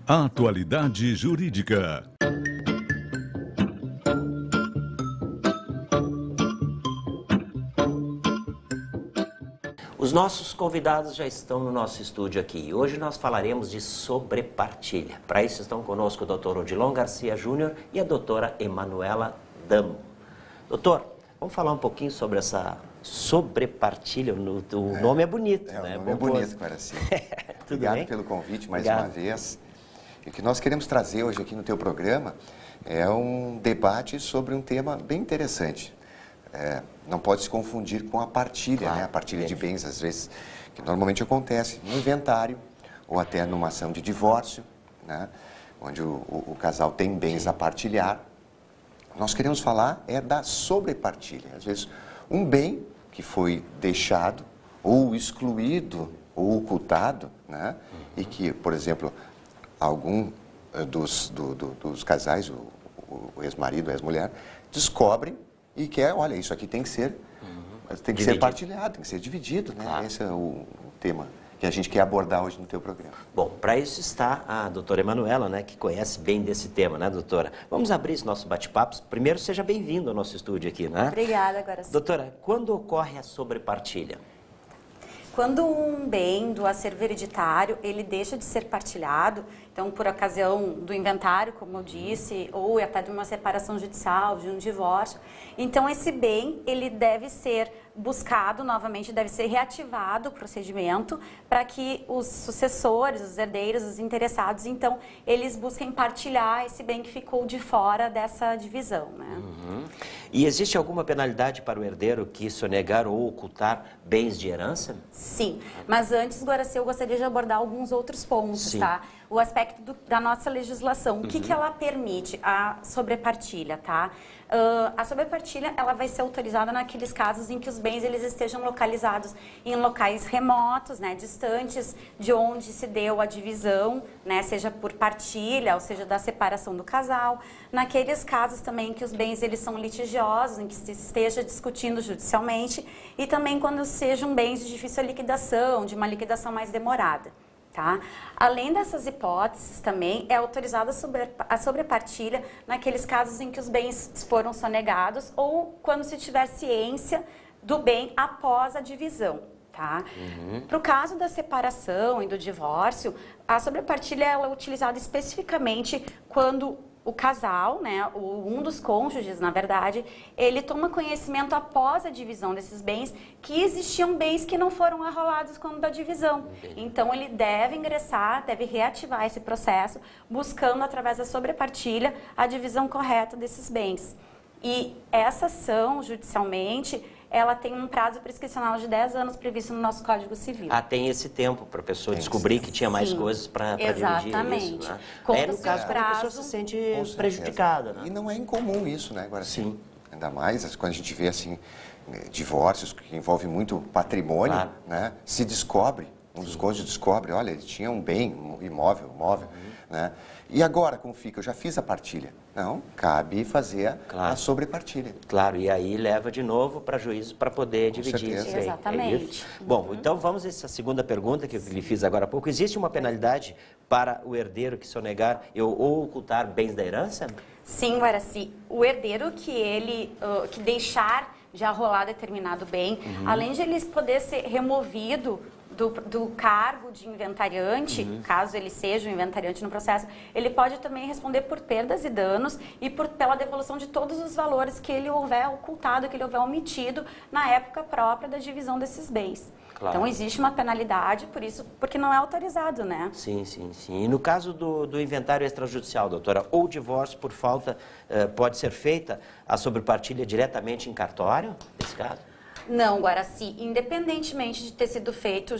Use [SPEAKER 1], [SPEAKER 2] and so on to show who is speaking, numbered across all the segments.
[SPEAKER 1] Atualidade Jurídica.
[SPEAKER 2] Os nossos convidados já estão no nosso estúdio aqui. Hoje nós falaremos de sobrepartilha. Para isso estão conosco o Dr. Odilon Garcia Júnior e a doutora Emanuela Damo. Doutor, vamos falar um pouquinho sobre essa sobrepartilha. O nome é bonito, né?
[SPEAKER 3] O nome é bonito, Guaraci. Obrigado pelo convite mais uma vez. E o que nós queremos trazer hoje aqui no teu programa é um debate sobre um tema bem interessante. Não pode se confundir com a partilha, claro, né? A partilha de bens, às vezes, que normalmente acontece no inventário ou até numa ação de divórcio, né? Onde o casal tem bens a partilhar. Nós queremos falar da sobrepartilha. Às vezes, um bem que foi deixado ou excluído ou ocultado, né? E que, por exemplo, algum dos casais, o ex-marido, a ex-mulher, descobrem e quer, olha, isso aqui tem que ser, ser partilhado, tem que ser dividido, né? Claro. Esse é o tema que a gente quer abordar hoje no teu programa.
[SPEAKER 2] Bom, para isso está a doutora Emanuela, né, que conhece bem desse tema, né, doutora? Vamos abrir esse nosso bate-papo. Primeiro, seja bem-vindo ao nosso estúdio aqui, né?
[SPEAKER 4] Obrigada, Guaraci.
[SPEAKER 2] Doutora, quando ocorre a sobrepartilha?
[SPEAKER 4] Quando um bem do acervo hereditário, ele deixa de ser partilhado, então por ocasião do inventário, como eu disse, ou até de uma separação judicial, de um divórcio, então esse bem, ele deve ser buscado novamente, deve ser reativado o procedimento para que os sucessores, os herdeiros, os interessados, então, eles busquem partilhar esse bem que ficou de fora dessa divisão, né?
[SPEAKER 2] E existe alguma penalidade para o herdeiro que sonegar ou ocultar bens de herança?
[SPEAKER 4] Sim, mas antes, Guaraci, eu gostaria de abordar alguns outros pontos, tá? O aspecto da nossa legislação, o que ela permite? A sobrepartilha, tá? A sobrepartilha, ela vai ser autorizada naqueles casos em que os bens eles estejam localizados em locais remotos, né, distantes de onde se deu a divisão, né, seja por partilha, ou seja, da separação do casal. Naqueles casos também que os bens eles são litigiosos, em que se esteja discutindo judicialmente, e também quando sejam bens de difícil liquidação, de uma liquidação mais demorada. Tá? Além dessas hipóteses, também é autorizada a sobrepartilha naqueles casos em que os bens foram sonegados ou quando se tiver ciência do bem após a divisão. Tá? Para o caso da separação e do divórcio, a sobrepartilha ela é utilizada especificamente quando o casal, né, um dos cônjuges, na verdade, ele toma conhecimento após a divisão desses bens que existiam bens que não foram arrolados quando da divisão. Então, ele deve ingressar, deve reativar esse processo, buscando, através da sobrepartilha, a divisão correta desses bens. E essa ação, judicialmente, ela tem um prazo prescricional de 10 anos previsto no nosso Código Civil.
[SPEAKER 2] Tem esse tempo para a pessoa descobrir que tinha mais coisas para dividir isso, né? No caso, quando a pessoa se sente prejudicada, né?
[SPEAKER 3] E não é incomum isso, né? Agora, sim. Ainda mais quando a gente vê, assim, divórcios que envolvem muito patrimônio, né? Se descobre, um dos cônjuges descobre, olha, ele tinha um bem, um imóvel, móvel, né? E agora, como fica? Eu já fiz a partilha. Não, cabe fazer a sobrepartilha.
[SPEAKER 2] Claro, e aí leva de novo para juízo para poder dividir isso aí.
[SPEAKER 4] Exatamente.
[SPEAKER 2] Bom, então vamos a essa segunda pergunta que eu lhe fiz agora há pouco. Existe uma penalidade para o herdeiro que sonegar ou ocultar bens da herança?
[SPEAKER 4] Sim, Guaraci. O herdeiro que deixar de arrolar determinado bem, além de ele poder ser removido do cargo de inventariante, caso ele seja um inventariante no processo, ele pode também responder por perdas e danos e pela devolução de todos os valores que ele houver ocultado, que ele houver omitido na época própria da divisão desses bens. Claro. Então, existe uma penalidade por isso, porque não é autorizado, né?
[SPEAKER 2] Sim. E no caso do inventário extrajudicial, doutora, ou divórcio por falta, pode ser feita a sobrepartilha diretamente em cartório, nesse caso?
[SPEAKER 4] Não, Guaraci, independentemente de ter sido feito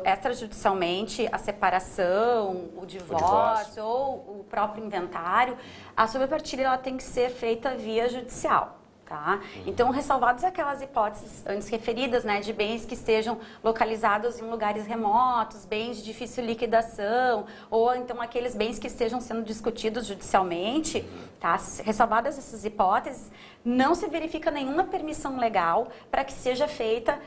[SPEAKER 4] extrajudicialmente a separação, o divórcio ou o próprio inventário, a sobrepartilha ela tem que ser feita via judicial. Tá? Então, ressalvadas aquelas hipóteses antes referidas, né, de bens que estejam localizados em lugares remotos, bens de difícil liquidação, ou então aqueles bens que estejam sendo discutidos judicialmente, tá? Ressalvadas essas hipóteses, não se verifica nenhuma permissão legal para que seja feita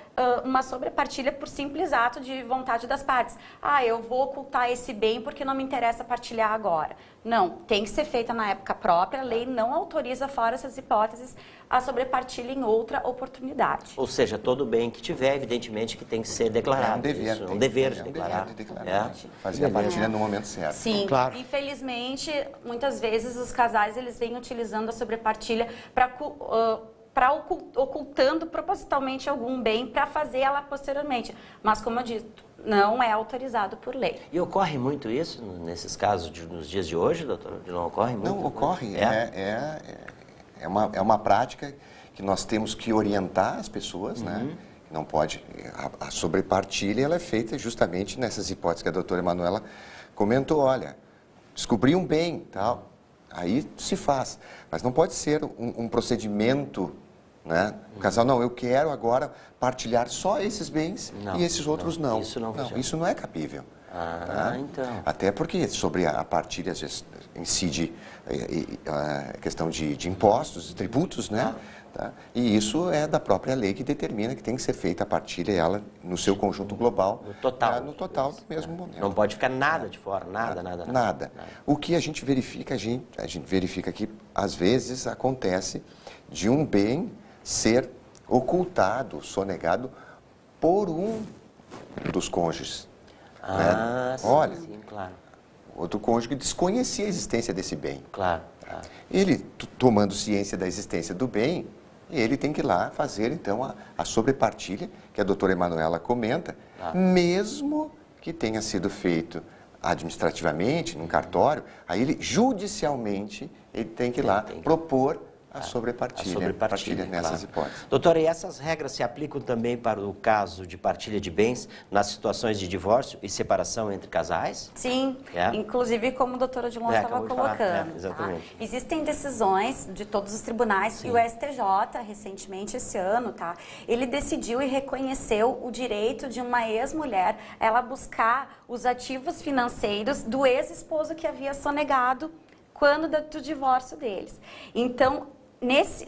[SPEAKER 4] uma sobrepartilha por simples ato de vontade das partes. Ah, eu vou ocultar esse bem porque não me interessa partilhar agora. Não, tem que ser feita na época própria, a lei não autoriza, fora essas hipóteses, a sobrepartilha em outra oportunidade.
[SPEAKER 2] Ou seja, todo bem que tiver, evidentemente, que tem que ser declarado.
[SPEAKER 3] É um dever.
[SPEAKER 2] Isso, um dever de declarar.
[SPEAKER 3] Fazer a partilha no momento certo.
[SPEAKER 4] Sim,
[SPEAKER 2] claro.
[SPEAKER 4] Infelizmente, muitas vezes os casais eles vêm utilizando a sobrepartilha para ocultando propositalmente algum bem para fazer ela posteriormente. Mas, como eu disse, não é autorizado por lei.
[SPEAKER 2] E ocorre muito isso nesses casos nos dias de hoje, doutor? Não ocorre muito?
[SPEAKER 3] Não, ocorre. É uma prática que nós temos que orientar as pessoas, né? Não pode. A sobrepartilha ela é feita justamente nessas hipóteses que a doutora Emanuela comentou. Olha, descobri um bem, tal, aí se faz. Mas não pode ser um procedimento, né? O casal, não, eu quero agora partilhar só esses bens e esses outros não.
[SPEAKER 2] Isso não funciona.
[SPEAKER 3] Isso não é cabível. Tá?
[SPEAKER 2] Então.
[SPEAKER 3] Até porque sobre a partilha, às vezes, incide a questão de impostos, de tributos, né? Tá? E isso é da própria lei que determina que tem que ser feita a partilha, ela no seu conjunto global.
[SPEAKER 2] No total.
[SPEAKER 3] No total do mesmo momento.
[SPEAKER 2] Não pode ficar nada de fora, nada.
[SPEAKER 3] O que a gente verifica, a gente verifica que, às vezes, acontece de um bem ser ocultado, sonegado por um dos cônjuges.
[SPEAKER 2] Sim,
[SPEAKER 3] olha,
[SPEAKER 2] sim, claro.
[SPEAKER 3] Outro cônjuge desconhecia a existência desse bem.
[SPEAKER 2] Claro.
[SPEAKER 3] Ele, tomando ciência da existência do bem, ele tem que ir lá fazer, então, a sobrepartilha, que a doutora Emanuela comenta, mesmo que tenha sido feito administrativamente, num cartório, aí ele, judicialmente, ele tem que ir lá propor a sobrepartilha nessas hipóteses.
[SPEAKER 2] Doutora, e essas regras se aplicam também para o caso de partilha de bens nas situações de divórcio e separação entre casais?
[SPEAKER 4] Sim, inclusive como a doutora Odilon estava colocando.
[SPEAKER 2] Exatamente.
[SPEAKER 4] Tá? Existem decisões de todos os tribunais e o STJ, recentemente esse ano, tá? Ele decidiu e reconheceu o direito de uma ex-mulher ela buscar os ativos financeiros do ex-esposo que havia sonegado quando do divórcio deles. Então,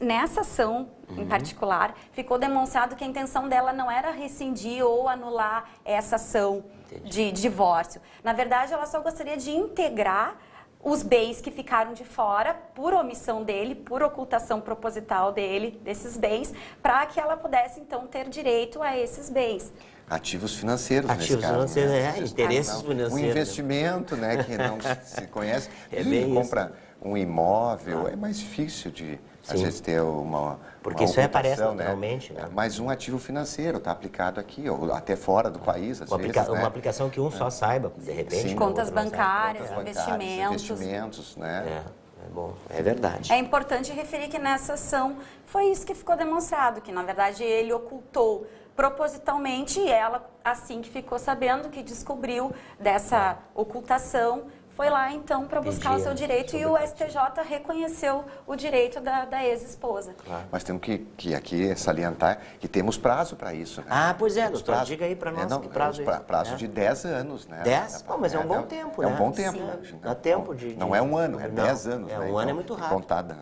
[SPEAKER 4] nessa ação em particular, ficou demonstrado que a intenção dela não era rescindir ou anular essa ação de divórcio. Na verdade, ela só gostaria de integrar os bens que ficaram de fora por omissão dele, por ocultação proposital dele, desses bens, para que ela pudesse, então, ter direito a esses bens.
[SPEAKER 3] Ativos financeiros,
[SPEAKER 2] nesse caso. Ativos financeiros, interesses financeiros.
[SPEAKER 3] Um investimento, né, que não se conhece. Ele compra um imóvel, é mais difícil de, às vezes, ter uma
[SPEAKER 2] porque isso aparece naturalmente, né?
[SPEAKER 3] Mas um ativo financeiro está aplicado aqui, ou até fora do país, às vezes.
[SPEAKER 2] Uma aplicação que só saiba, de repente.
[SPEAKER 4] Sim, contas bancárias,
[SPEAKER 3] investimentos, né?
[SPEAKER 2] É bom, é verdade.
[SPEAKER 4] É importante referir que nessa ação foi isso que ficou demonstrado, que na verdade ele ocultou propositalmente e ela, assim que ficou sabendo, que descobriu dessa ocultação, foi lá então para buscar o seu direito e o STJ reconheceu o direito da ex-esposa.
[SPEAKER 3] Mas temos que aqui salientar que temos prazo para isso, né?
[SPEAKER 2] Pois é, doutor, diga aí para nós que prazo é esse.
[SPEAKER 3] Prazo de 10 anos, né?
[SPEAKER 2] 10? Mas é um bom tempo, né?
[SPEAKER 3] É um bom tempo.
[SPEAKER 2] Dá tempo de...
[SPEAKER 3] Não é um ano, é 10 anos.
[SPEAKER 2] Um ano é muito rápido.
[SPEAKER 3] Contada.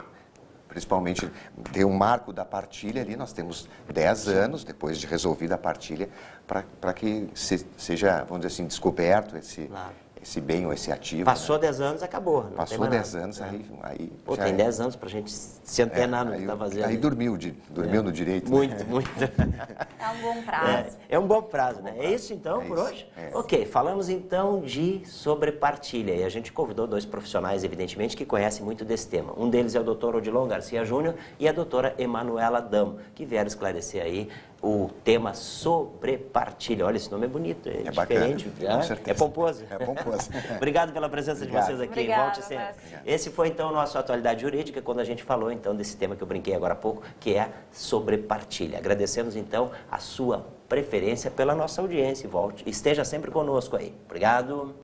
[SPEAKER 3] Principalmente, tem um marco da partilha ali, nós temos 10 anos, depois de resolvida a partilha, para que seja, vamos dizer assim, descoberto esse bem ou esse ativo.
[SPEAKER 2] Passou 10 anos, acabou.
[SPEAKER 3] Passou 10 anos, aí
[SPEAKER 2] tem 10 anos para a gente se antenar no que está fazendo.
[SPEAKER 3] Aí dormiu no direito.
[SPEAKER 2] Muito.
[SPEAKER 4] É um bom prazo.
[SPEAKER 2] É um bom prazo, né? É isso então por hoje? Ok, falamos então de sobrepartilha. E a gente convidou 2 profissionais, evidentemente, que conhecem muito desse tema. Um deles é o Dr. Odilon Garcia Júnior e a doutora Emanuela Damo, que vieram esclarecer aí o tema sobrepartilha. Olha, esse nome é bonito, é diferente.
[SPEAKER 3] Bacana,
[SPEAKER 2] é pomposo.
[SPEAKER 3] É pomposo.
[SPEAKER 2] Obrigado pela presença de vocês aqui.
[SPEAKER 4] Obrigada,
[SPEAKER 2] Volte sempre. Esse foi então o nosso Atualidade Jurídica, quando a gente falou então desse tema que eu brinquei agora há pouco, que é sobrepartilha. Agradecemos então a sua preferência pela nossa audiência. Volte, esteja sempre conosco aí. Obrigado.